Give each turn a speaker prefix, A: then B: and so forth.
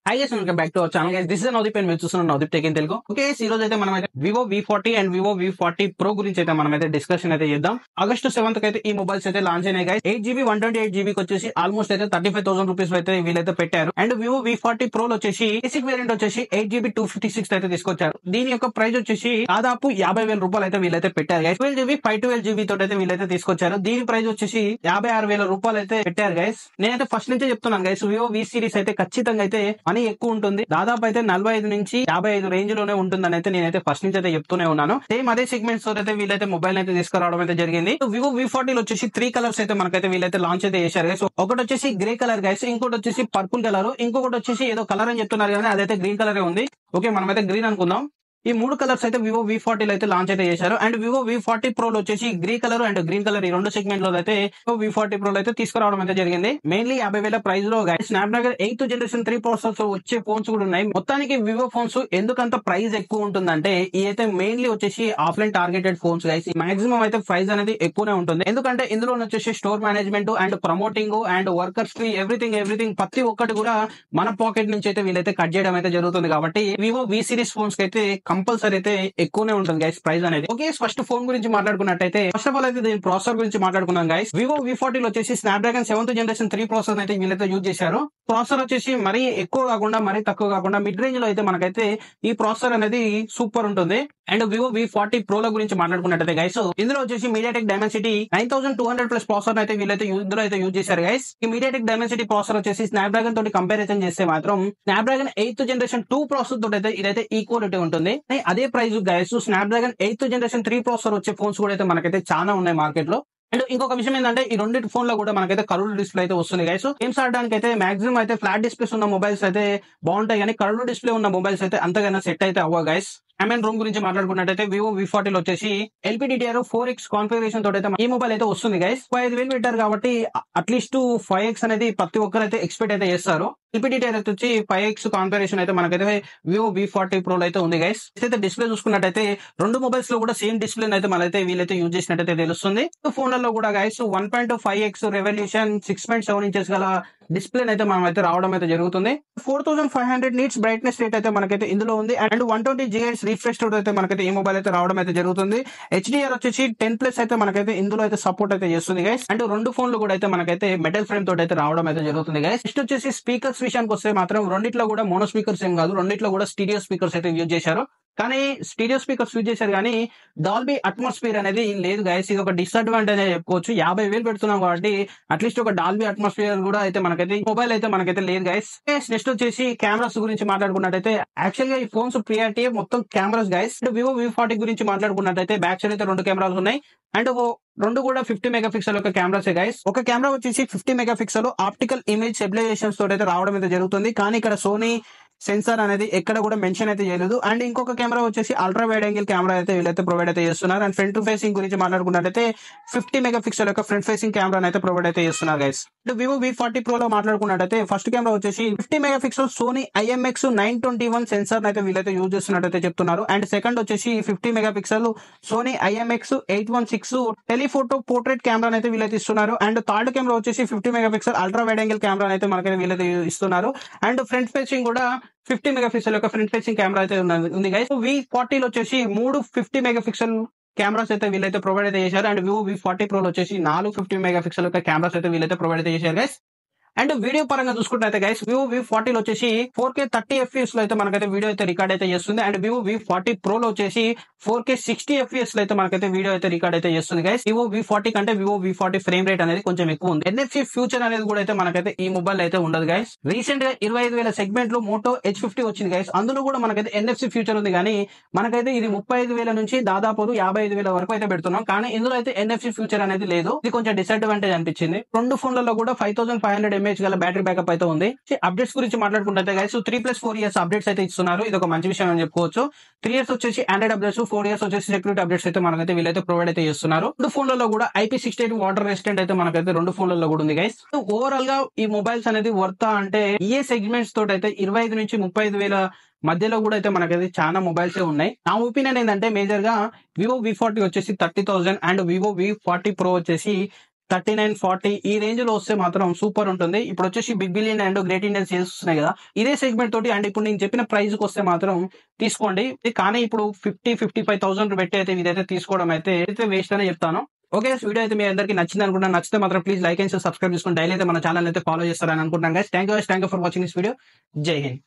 A: Hi guys, welcome back to our channel guys. This is Navdeep and మీరు చూస్తున్న Navdeep tech in Telugu. Okay, ఈ రోజు అయితే మనం అయితే Vivo V40 and Vivo V40 Pro గురించి అయితే మనం అయితే డిస్కషన్ అయితే చేద్దాం. ఆగస్ట్ 7th అయితే ఈ మొబైల్స్ అయితే లాంచ్ అయినాయి గైస్. 8GB 128GB వచ్చేసి ఆల్మోస్ట్ అయితే 35,000 రూపీస్ అయితే వీళ్ళైతే పెట్టారు. అండ్ వివో V40 Pro లో వచ్చేసి బేసిక్ వేరియంట్ వచ్చేసి 8GB 256 అయితే తీసుకొచ్చారు. దీని యొక్క ప్రైస్ వచ్చేసి దాదాపు 50,000 రూపాయలు అయితే వీళ్ళైతే పెట్టారు గైస్. 12GB 512GB తోటి అయితే వీళ్ళైతే తీసుకొచ్చారు. దీని ప్రైస్ వచ్చేసి 56,000 రూపాయలు అయితే పెట్టారు గైస్. నేనైతే ఫస్ట్ నుంచే చెప్తున్నాను గైస్, వివో V సిరీస్ అయితే ఖచ్చితంగా అయితే మనీ ఎక్కువ ఉంటుంది. దాదాపు అయితే 45 నుంచి 55 రేంజ్ లోనే ఉంటుందని అయితే నేనైతే ఫస్ట్ నుంచి అయితే చెప్తూనే ఉన్నాను. సేమ్ అదే సెగ్మెంట్స్ తో అయితే వీళ్ళైతే మొబైల్ అయితే తీసుకురావడం అయితే జరిగింది. వివో V40 లో వచ్చేసి 3 కలర్స్ అయితే మనకైతే వీళ్ళైతే లాంచ్ అయితే చేశారు గైస్. ఒకటి వచ్చేసి గ్రే కలర్ గైస్, ఇంకోటి వచ్చేసి పర్పుల్ కలర్, ఇంకొకటి వచ్చేసి ఏదో కలర్ అని చెప్తున్నారు కానీ అదైతే గ్రీన్ కలరే ఉంది. ఓకే, మనమైతే గ్రీన్ అనుకుందాం. ఈ 3 కలర్స్ అయితే వివో V40 లో అయితే లాంచ్ అయితే చేశారు. అండ్ వివో V40 Pro లో వచ్చేసి grey colour and green colour ఈ రెండు సెగ్మెంట్ లో అయితే వివో V40 Pro లో అయితే తీసుకురావడం అయితే జరిగింది. మెయిన్లీ 50,000 ప్రైస్ లో స్నాప్డ్రాగన్ 8th జనరేషన్ 3 ప్రాసెసర్ వచ్చే ఫోన్స్ కూడా ఉన్నాయి. మొత్తానికి వివో ఫోన్స్ ఎందుకంత ప్రైస్ ఎక్కువ ఉంటుందంటే ఈ అయితే మెయిన్లీ వచ్చేసి offline targeted phones guys. Maximum అయితే ప్రైస్ అనేది ఎక్కువనే ఉంటుంది. ఎందుకంటే ఇందులో వచ్చేసి store management and promoting and workers fee everything ప్రతి ఒక్కటి కూడా మన పాకెట్ నుంచి అయితే వీళ్ళైతే కట్ చేయడం అయితే జరుగుతుంది. కాబట్టి వివో V సిరీస్ ఫోన్స్ కి అయితే కంపల్సరీ అయితే ఎక్కువనే ఉంటుంది గైస్ ప్రైస్ అనేది. ఓకే, ఫస్ట్ ఫోన్ గురించి మాట్లాడుకున్నట్టయితే ఫస్ట్ ఆఫ్ ఆల్ అయితే దీని ప్రాసెసర్ గురించి మాట్లాడుకున్నాం గైస్. వివో V40 లో వచ్చేసి స్నాప్డ్రాగన్ 7th జనరేషన్ 3 ప్రాసెసర్ అయితే వీళ్ళైతే యూజ్ చేశారు. ప్రాసెసర్ వచ్చేసి మరీ ఎక్కువ కాకుండా మరీ తక్కువ కాకుండా మిడ్ రేంజ్ లో అయితే మనకైతే ఈ ప్రాసెసర్ అనేది సూపర్ ఉంటుంది. అండ్ వివో V40 Pro లో గురించి మాట్లాడుకున్నట్టయితే గైస్, ఇందులో వచ్చేసి MediaTek Dimensity 9200+ ప్రాసెసర్ అయితే వీళ్ళైతే ఇందులో అయితే యూజ్ చేశారు గైస్. ఈ MediaTek Dimensity ప్రాసెసర్ వచ్చేసి స్నాప్డ్రాగన్ తోటి కంపారిజన్ చేస్తే మాత్రం స్నాప్డ్రాగన్ 8th జనరేషన్ 2 ప్రాసెసర్ తోటి అయితే ఇదైతే ఈక్వాలిటీ ఉంటుంది. అదే price guys Snapdragon 8th generation 3 processor వచ్చే ఫోన్స్ కూడా అయితే మనకైతే చాలా ఉన్నాయి మార్కెట్ లో. అండ్ ఇంకొక విషయం ఏంటంటే ఈ రెండింటి ఫోన్ లో కూడా మనకైతే కర్వ్డ్ డిస్ప్లే అయితే వస్తుంది గైస్. గేమ్స్ ఆడడానికి అయితే మాక్సిమం అయితే ఫ్లాట్ డిస్ప్లేస్ ఉన్న మొబైల్స్ అయితే బాగుంటాయి, కానీ కర్వ్డ్ డిస్ప్లే ఉన్న మొబైల్స్ అయితే అంతగానో సెట్ అయితే అవ్వ గైస్. కెమెరా రూమ్ గురించి మాట్లాడుకున్నట్టయితే వివో V40 లో వచ్చేసి LPDDR 4x కాన్ఫిగరేషన్ తోటి అయితే ఈ మొబైల్ అయితే వస్తుంది గైస్. 5,000 పెట్టారు కాబట్టి అట్లీస్ట్ 5x అనేది ప్రతి ఒక్కరు అయితే ఎక్స్పెక్ట్ అయితే చేస్తారు. LPDDR అయితే వచ్చి 5x కాన్ఫిగరేషన్ అయితే మనకైతే వివో V40 Pro లో అయితే ఉంది గైస్. అయితే డిస్ప్లే చూసుకున్నట్టయితే రెండు మొబైల్స్ లో కూడా సేమ్ డిస్ప్లే అయితే మనైతే వీళ్ళైతే యూజ్ చేసినట్టయితే తెలుస్తుంది. ఫోన్లలో కూడా గైస్ 1.5x రెవల్యూషన్ 6.7 ఇంచెస్ గల డిస్ప్లే అయితే మనం అయితే రావడం అయితే జరుగుతుంది. 4500 నీట్స్ బ్రైట్నెస్ రేట్ అయితే మనకైతే ఇందులో ఉంది. అండ్ 120Hz రిఫ్రెష్ రేట్ అయితే మనకైతే ఈ మొబైల్ అయితే రావడం అయితే జరుగుతుంది. HDR వచ్చేసి 10+ అయితే మనకైతే ఇందులో అయితే సపోర్ట్ అయితే చేస్తుంది గైస్. అండ్ రెండు ఫోన్లు కూడా అయితే మనకైతే మెటల్ ఫ్రేమ్ తోటి అయితే రావడం అయితే జరుగుతుంది గైస్. నెక్స్ట్ వచ్చేసి స్పీకర్స్ విషయానికి వస్తే మాత్రం రెండిట్లో కూడా మోనో స్పీకర్స్ ఏం కాదు, రెండిట్లో కూడా స్టీరియో స్పీకర్స్ అయితే యూజ్ చేశారు. కానీ స్టీరియో స్పీకర్స్ యూజ్ చేశారు కానీ డాల్బీ అట్మాస్ఫియర్ అనేది లేదు గైస్. ఇది ఒక డిసడ్వాంటేజ్ చెప్పుకోవచ్చు. 50,000 పెడుతున్నాం కాబట్టి అట్లీస్ట్ ఒక డాల్బీ అట్మాస్ఫియర్ కూడా అయితే మనకైతే మొబైల్ అయితే మనకైతే లేదు గైస్. నెక్స్ట్ వచ్చేసి కెమెరాస్ గురించి మాట్లాడుకున్నట్టయితే యాక్చువల్ గా ఈ ఫోన్స్ ప్రియారిటీ మొత్తం కెమెరాస్ గైస్. వివో V40 గురించి మాట్లాడుకున్నట్టయితే బ్యాక్ సైడ్ అయితే 2 కెమెరాలు ఉన్నాయి. అండ్ రెండు కూడా 50 మెగాపిక్సెల్ యొక్క కెమెరాసే గైస్. ఒక కెమెరా వచ్చేసి 50 మెగాపిక్సెల్ ఆప్టికల్ ఇమేజ్ స్టెబిలైజేషన్స్ తోటి అయితే రావడం అయితే జరుగుతుంది. కానీ ఇక్కడ సోనీ సెన్సార్ అనేది ఎక్కడ కూడా మెన్షన్ అయితే చేయలేదు. అండ్ ఇంకొక కెమెరా వచ్చేసి అల్ట్రా వైడ్ యాంగిల్ కెమెరా అయితే వీళ్ళైతే ప్రొవైడ్ అయితే చేస్తున్నారు. అండ్ ఫ్రంట్ ఫేసింగ్ గురించి మాట్లాడుకున్నట్టయితే 50 మెగాపిక్సెల్ యొక్క ఫ్రంట్ ఫేసింగ్ కెమెరా అయితే ప్రొవైడ్ అయితే చేస్తున్నారు గైస్. వివో V40 Pro లో మాట్లాడుకున్నట్టయితే ఫస్ట్ కెమెరా వచ్చేసి 50 మెగాపిక్సెల్ సోనీ IMX 921 సెన్సార్ అయితే వీళ్ళైతే యూజ్ చేస్తున్నట్టయితే చెప్తున్నారు. అండ్ సెకండ్ వచ్చేసి 50 megapixel Sony IMX 816 telephoto portrait camera అయితే వీళ్ళైతే ఇస్తున్నారు. అండ్ థర్డ్ కెమెరా వచ్చేసి 50 megapixel ultra wide angle camera అయితే మనకైతే వీళ్ళైతే ఇస్తున్నారు. అండ్ ఫ్రంట్ ఫేసింగ్ కూడా 50 మెగాపిక్సెల్ యొక్క ఫ్రంట్ ఫేసింగ్ కెమెరా అయితే ఉంది గైస్. V40 లో వచ్చేసి 3 50 మెగాపిక్సెల్ కెమెరాస్ అయితే వీళ్ళైతే ప్రొవైడ్ అయితే చేశారు. అండ్ వివో V40 Pro లో వచ్చేసి 4 50 మెగాపిక్సెల్ యొక్క కెమెరాస్ అయితే వీళ్ళైతే ప్రొవైడ్ అయితే చేశారు గైస్. అండ్ వీడియో పరంగా చూసుకుంటే గైస్ వివో V40 లో వచ్చేసి 4K 30 FPS లో అయితే మనకైతే వీడియో అయితే రికార్డ్ అయితే చేస్తుంది. అండ్ వివో V40 Pro లో వచ్చేసి 4K 60 FPS లో అయితే మనకైతే వీడియో అయితే రికార్డ్ అయితే చేస్తుంది గైస్. వివో V40 కంటే వివో V40 ఫ్రేమ్ రేట్ అనేది కొంచెం ఎక్కువ ఉంది. NFC ఫ్యూచర్ అనేది కూడా అయితే మనకైతే ఈ మొబైల్ అయితే ఉండదు గైస్. రీసెంట్ గా 25,000 సెగ్మెంట్ లో మోటో H50 వచ్చింది గైస్. అందులో కూడా మనకైతే NFC ఫ్యూచర్ ఉంది, కానీ మనకైతే ఇది 35,000 నుంచి దాదాపు 55,000 వరకు అయితే పెడుతున్నాం. కానీ ఇందులో అయితే NFC ఫ్యూచర్ అనేది లేదు. ఇది కొంచెం డిసడ్వాంటేజ్ అనిపించింది. రెండు ఫోన్లలో కూడా 5500 mAh గల బ్యాటరీ బ్యాకప్ అయితే ఉంది. అప్డేట్స్ గురించి మాట్లాడుకుంటే గైస్ 3+4 ఇయర్స్ అప్డేట్స్ అయితే ఇస్తున్నారు. ఇది ఒక మంచి విషయం అని చెప్పుకోవచ్చు. 3 ఇయర్స్ వచ్చేసి ఆండ్రాయిడ్ అప్డేట్స్, 4 ఇయర్స్ వచ్చేసి సెక్యూరిటీ అప్డేట్స్ అయితే మనకైతే వీళ్ళైతే ప్రొవైడ్ అయితే చేస్తున్నారు. రెండు ఫోన్లలో కూడా IP68 వాటర్ రెసిస్టెంట్ అయితే మనకైతే రెండు ఫోన్లలో కూడా ఉంది గైస్. ఓవరాల్ గా ఈ మొబైల్స్ అనేది వర్తా అంటే ఏ సెగ్మెంట్స్ తోటి అయితే 25 నుంచి 35,000 మధ్యలో కూడా అయితే మనకైతే చాలా మొబైల్స్ ఉన్నాయి. నా ఒపీనియన్ ఏంటంటే మేజర్ గా వివో V40 వచ్చేసి 30,000 అండ్ వివో V40 Pro వచ్చేసి 3940 ఈ రేంజ్ లో వస్తే మాత్రం సూపర్ ఉంటుంది. ఇప్పుడు వచ్చేసి big billion and great Indian sales వస్తున్నాయి కదా, ఇదే సెగ్మెంట్ తోటి అండ్ ఇప్పుడు నేను చెప్పిన ప్రైస్ కి వస్తే మాత్రం తీసుకోండి. కానీ ఇప్పుడు 55,000 పెట్టి అయితే ఇదైతే తీసుకోవడం అయితే వేస్ట్ అనే చెప్తాను. ఓకే, వీడియో అయితే మీ అందరికీ నచ్చింది అనుకుంటున్నాను. నచ్చితే మాత్రం ప్లీజ్ లైక్ అండ్ సబ్స్క్రైబ్ చేసుకుని డైలీ అయితే మన ఛానల్ అయితే ఫాలో చేస్తారని అనుకుంటున్నాను guys. Thank you for watching this video. జై హింద్.